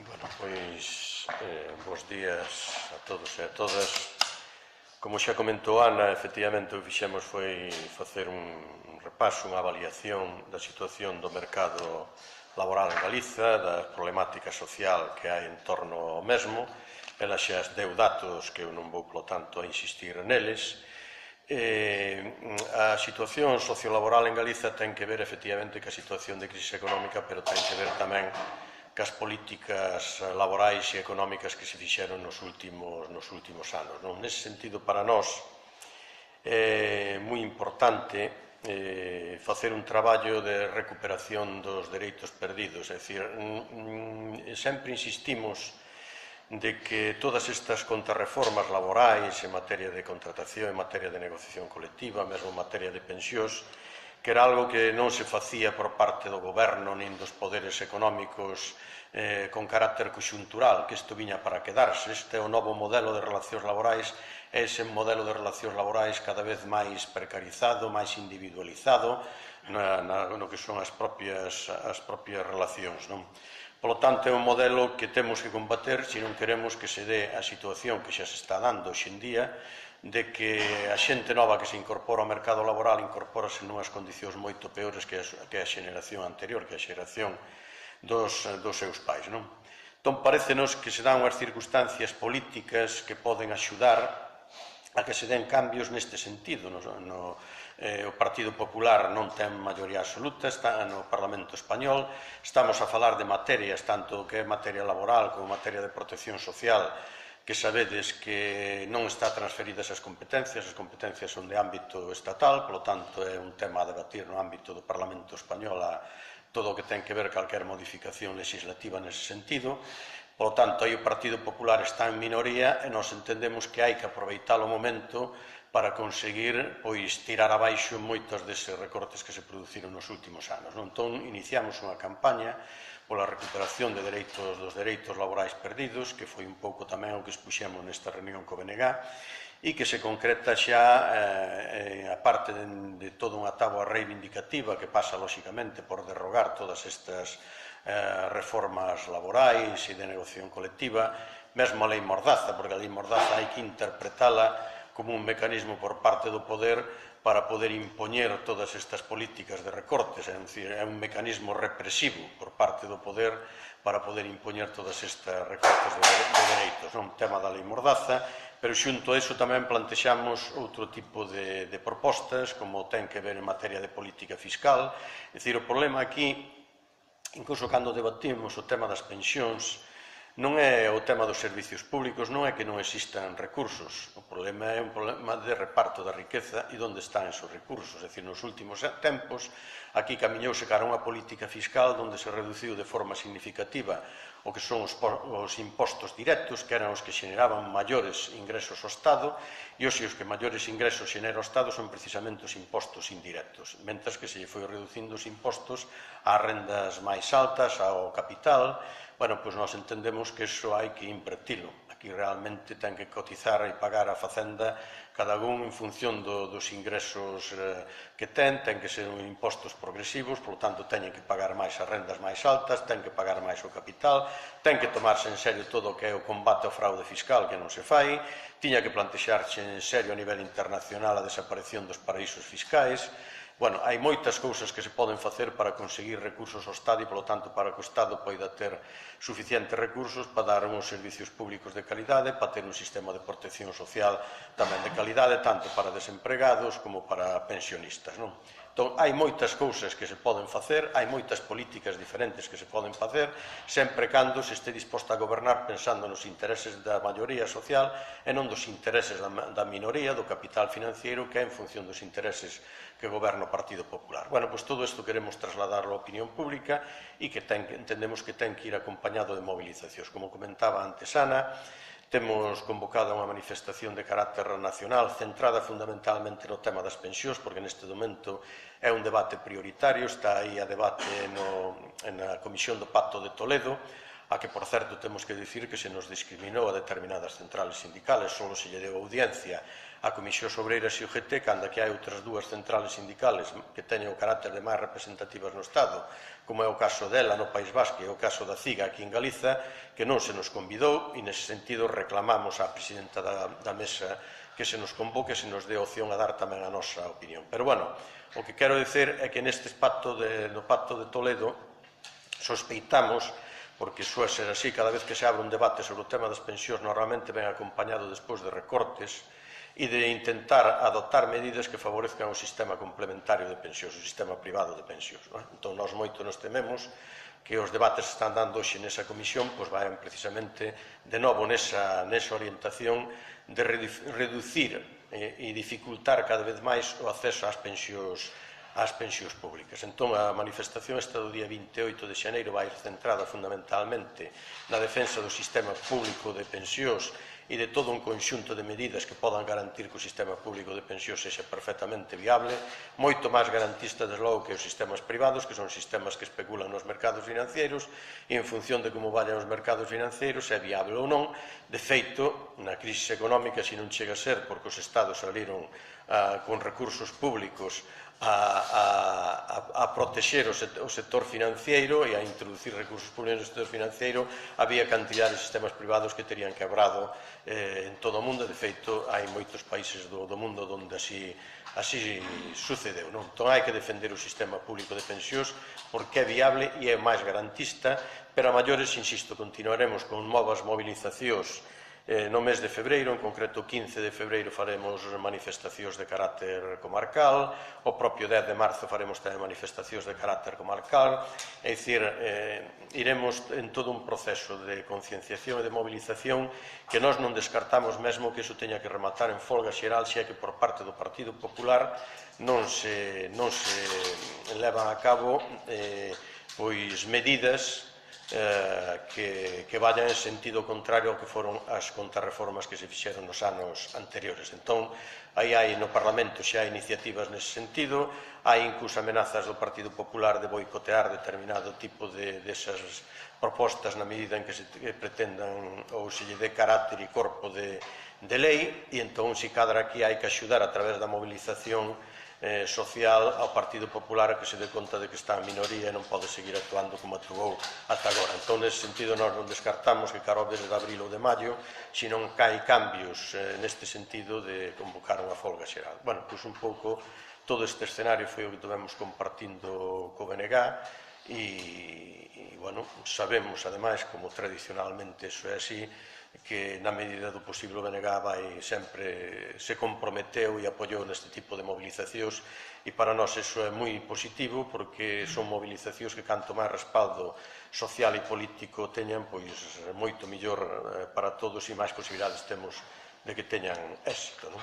Bueno, pois, bos días a todos e a todas. Como xa comentou Ana, efectivamente o que fixemos foi facer un repaso, unha avaliación da situación do mercado laboral en Galiza, da problemática social que hai en torno ao mesmo. Ela xa deu datos que eu non vou, polo tanto, a insistir neles. A situación sociolaboral en Galiza ten que ver, efectivamente, ca situación de crise económica, pero ten que ver tamén cas políticas laborais e económicas que se fixeron nos últimos anos. Nese sentido, para nós, é moi importante facer un traballo de recuperación dos dereitos perdidos. É dicir, sempre insistimos de que todas estas contrarreformas laborais en materia de contratación, en materia de negociación colectiva, mesmo en materia de pensións, que era algo que non se facía por parte do goberno nin dos poderes económicos con carácter conxuntural, que isto viña para quedarse. Este é o novo modelo de relacións laborais, é ese modelo de relacións laborais cada vez máis precarizado, máis individualizado no que son as propias relacións, non? Polo tanto, é un modelo que temos que combater se non queremos que se dé a situación que xa se está dando hoxe en día, de que a xente nova que se incorpora ao mercado laboral incorpórase nunhas condicións moito peores que a xeración anterior, que a xeración dos seus pais, non? Entón, parécenos que se dan unhas circunstancias políticas que poden axudar a que se den cambios neste sentido. O Partido Popular non ten maioría absoluta, está no Parlamento Español, estamos a falar de materias, tanto que é materia laboral como materia de protección social, que sabedes que non está transferidas as competencias son de ámbito estatal, polo tanto é un tema a debatir no ámbito do Parlamento Español a todo o que ten que ver calquer modificación legislativa nese sentido. Polo tanto, aí o Partido Popular está en minoría e nós entendemos que hai que aproveitar o momento para conseguir tirar abaixo moitos deses recortes que se produciron nos últimos anos. Entón, iniciamos unha campaña pola recuperación dos dereitos laborais perdidos, que foi un pouco tamén o que expuxemos nesta reunión co BNG, e que se concreta xa, a parte de toda unha táboa reivindicativa que pasa, lóxicamente, por derrogar todas estas reformas laborais e de negociación colectiva, mesmo a lei Mordaza, porque a lei Mordaza hai que interpretala como un mecanismo por parte do poder para poder impoñer todas estas políticas de recortes, é dicir, é un mecanismo represivo por parte do poder para poder impoñer todas estas recortes de dereitos. Un tema da lei Mordaza, pero xunto a iso tamén plantexamos outro tipo de propostas, como ten que ver en materia de política fiscal. É dicir, o problema aquí, incluso cando debatimos o tema das pensións, non é o tema dos servicios públicos, non é que non existan recursos. O problema é un problema de reparto da riqueza e onde están esos recursos. É dicir, nos últimos tempos, aquí camiñouse cara a unha política fiscal onde se reduciu de forma significativa o que son os impostos directos, que eran os que xeneraban maiores ingresos ao Estado, e hoxe os que maiores ingresos xenera o Estado son precisamente os impostos indirectos, mentres que se lle foi reducindo os impostos ás rendas máis altas, ao capital. Bueno, pois nós entendemos que iso hai que invertilo. Aquí realmente ten que cotizar e pagar a Facenda cada un en función dos ingresos que ten que ser impostos progresivos, polo tanto, teñen que pagar máis as rendas máis altas, ten que pagar máis o capital, ten que tomarse en serio todo o que é o combate ao fraude fiscal, que non se fai, tiña que plantexarse en serio a nivel internacional a desaparición dos paraísos fiscais. Bueno, hai moitas cousas que se poden facer para conseguir recursos ao Estado e, polo tanto, para que o Estado poida ter suficientes recursos para dar uns servicios públicos de calidade, para ter un sistema de protección social tamén de calidade, tanto para desempregados como para pensionistas, non? Entón, hai moitas cousas que se poden facer, hai moitas políticas diferentes que se poden facer, sempre cando se este disposto a gobernar pensando nos intereses da maioría social e non dos intereses da minoría, do capital financiero, que é en función dos intereses que goberna o Partido Popular. Bueno, pois todo isto queremos trasladarlo á opinión pública e que entendemos que ten que ir acompañado de movilizacións. Como comentaba antes Ana, temos convocado unha manifestación de carácter nacional centrada fundamentalmente no tema das pensións, porque neste momento é un debate prioritario, está aí a debate na Comisión do Pacto de Toledo. a que, por certo, temos que dicir que se nos discriminou a determinadas centrales sindicales, só se lle deu audiencia a Comisión Obreiras e UGT, cando que hai outras dúas centrales sindicales que teñen o carácter de máis representativas no Estado, como é o caso dela no País Vasco e o caso da CIGA aquí en Galiza, que non se nos convidou, e nese sentido reclamamos á presidenta da mesa que se nos convoque, se nos dé opción a dar tamén a nosa opinión. Pero, bueno, o que quero dicer é que no Pacto de Toledo sospeitamos, porque suele ser así, cada vez que se abre un debate sobre o tema das pensións normalmente ven acompañado despois de recortes e de intentar adoptar medidas que favorezcan o sistema complementario de pensións, o sistema privado de pensións. Entón, nós moito nos tememos que os debates que están dando hoxe nesa comisión vayan precisamente de novo nesa orientación de reducir e dificultar cada vez máis o acceso ás pensións públicas. Entón, a manifestación esta do día 28 de xaneiro vai centrada fundamentalmente na defensa do sistema público de pensións e de todo un conxunto de medidas que podan garantir que o sistema público de pensións sexa perfectamente viable, moito máis garantista, desde logo, que os sistemas privados, que son sistemas que especulan nos mercados financeiros, e en función de como vayan os mercados financeiros, é viable ou non. De feito, na crise económica, se non chega a ser porque os Estados saliron con recursos públicos a protexer o sector financiero e a introducir recursos públicos no sector financiero, había cantidad de sistemas privados que terían quebrado en todo o mundo. De feito, hai moitos países do mundo onde así sucedeu. Entón, hai que defender o sistema público de pensións porque é viable e é máis garantista, pero a maiores, insisto, continuaremos con novas movilizacións no mes de febreiro, en concreto o 15 de febreiro faremos manifestacións de carácter comarcal, o propio 10 de marzo faremos tamén manifestacións de carácter comarcal, é dicir, iremos en todo un proceso de concienciación e de movilización que nós non descartamos mesmo que iso teña que rematar en folga xeral, xa que por parte do Partido Popular non se levan a cabo medidas que vayan en sentido contrario ao que foron as contrarreformas que se fixeron nos anos anteriores. Entón, aí hai no Parlamento xa iniciativas nese sentido, hai incluso amenazas do Partido Popular de boicotear determinado tipo desas propostas na medida en que se pretendan ou se lle dé carácter e corpo de lei, e entón, se cadra aquí hai que axudar a través da movilización social ao Partido Popular a que se dé conta de que está en minoría e non pode seguir actuando como actuou ata agora. Entón, nese sentido, nós non descartamos que cara ao mes de abril ou de maio, se non hai cambios neste sentido de convocar unha folga xeral. Bueno, pois un pouco todo este escenario foi o que tivemos compartindo co BNG e, bueno, sabemos, ademais, como tradicionalmente iso é así, que na medida do posible o BNG sempre se comprometeu e apoiou neste tipo de movilizacións, e para nós iso é moi positivo porque son movilizacións que canto máis respaldo social e político teñan, pois moito mellor para todos e máis posibilidades temos de que teñan éxito, non?